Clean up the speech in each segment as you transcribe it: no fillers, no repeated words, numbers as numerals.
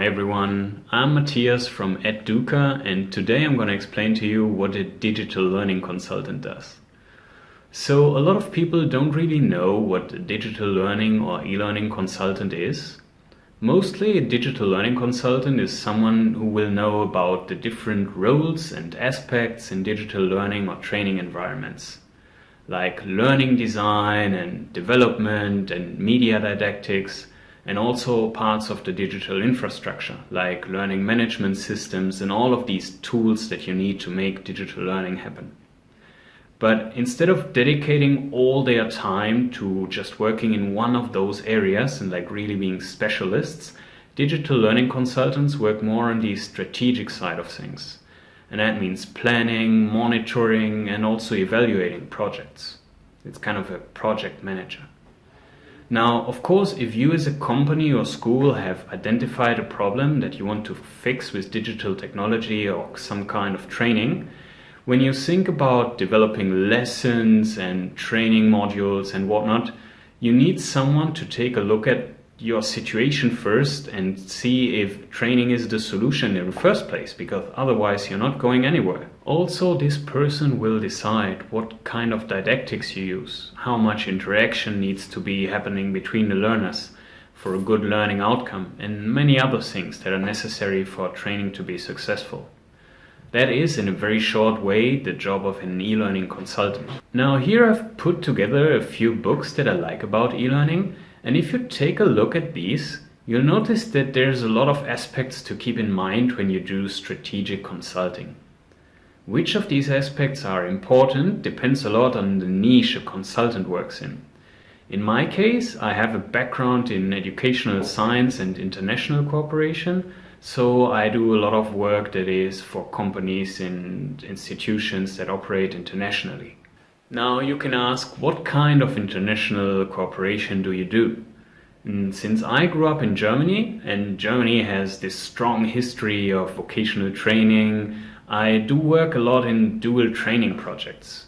Hi everyone, I'm Matthias from @duca, and today I'm going to explain to you what a digital learning consultant does. So a lot of people don't really know what a digital learning or e-learning consultant is. Mostly a digital learning consultant is someone who will know about the different roles and aspects in digital learning or training environments, like learning design and development and media didactics, and also parts of the digital infrastructure, like learning management systems and all of these tools that you need to make digital learning happen. But instead of dedicating all their time to just working in one of those areas and like really being specialists, digital learning consultants work more on the strategic side of things. And that means planning, monitoring, and also evaluating projects. It's kind of a project manager. Now, of course, if you as a company or school have identified a problem that you want to fix with digital technology or some kind of training, when you think about developing lessons and training modules and whatnot, you need someone to take a look at your situation first and see if training is the solution in the first place, because otherwise you're not going anywhere. Also, this person will decide what kind of didactics you use, how much interaction needs to be happening between the learners for a good learning outcome, and many other things that are necessary for training to be successful. That is, in a very short way, the job of an e-learning consultant. Now, here I've put together a few books that I like about e-learning, and if you take a look at these, you'll notice that there's a lot of aspects to keep in mind when you do strategic consulting. Which of these aspects are important depends a lot on the niche a consultant works in. In my case, I have a background in educational science and international cooperation, so I do a lot of work that is for companies and institutions that operate internationally. Now you can ask, what kind of international cooperation do you do? And since I grew up in Germany, and Germany has this strong history of vocational training, I do work a lot in dual training projects.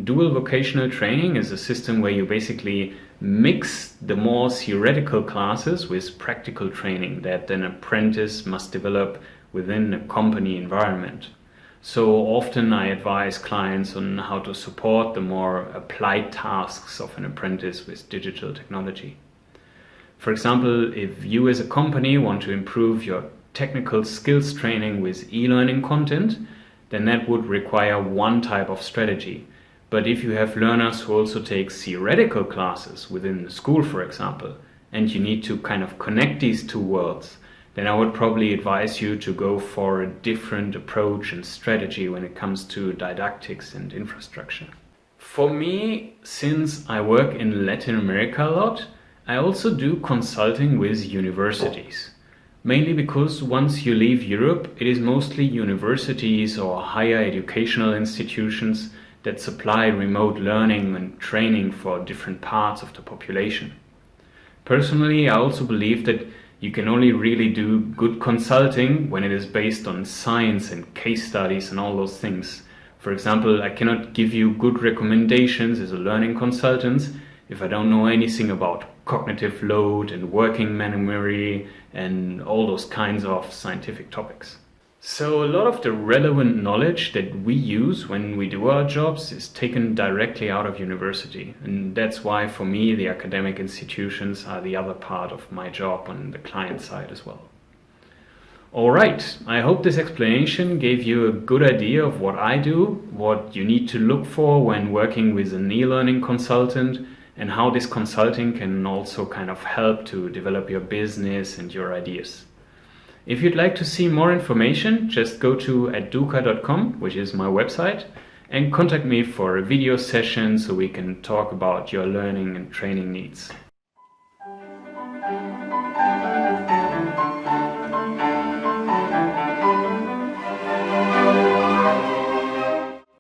Dual vocational training is a system where you basically mix the more theoretical classes with practical training that an apprentice must develop within a company environment. So often I advise clients on how to support the more applied tasks of an apprentice with digital technology. For example, if you as a company want to improve your technical skills training with e-learning content, then that would require one type of strategy. But if you have learners who also take theoretical classes within the school, for example, and you need to kind of connect these two worlds, then I would probably advise you to go for a different approach and strategy when it comes to didactics and infrastructure. For me, since I work in Latin America a lot, I also do consulting with universities. Mainly because once you leave Europe, it is mostly universities or higher educational institutions that supply remote learning and training for different parts of the population. Personally, I also believe that you can only really do good consulting when it is based on science and case studies and all those things. For example, I cannot give you good recommendations as a learning consultant if I don't know anything about cognitive load and working memory and all those kinds of scientific topics. So a lot of the relevant knowledge that we use when we do our jobs is taken directly out of university. And that's why for me the academic institutions are the other part of my job on the client side as well. Alright, I hope this explanation gave you a good idea of what I do, what you need to look for when working with an e-learning consultant, and how this consulting can also kind of help to develop your business and your ideas. If you'd like to see more information, just go to @duca.com, which is my website, and contact me for a video session so we can talk about your learning and training needs.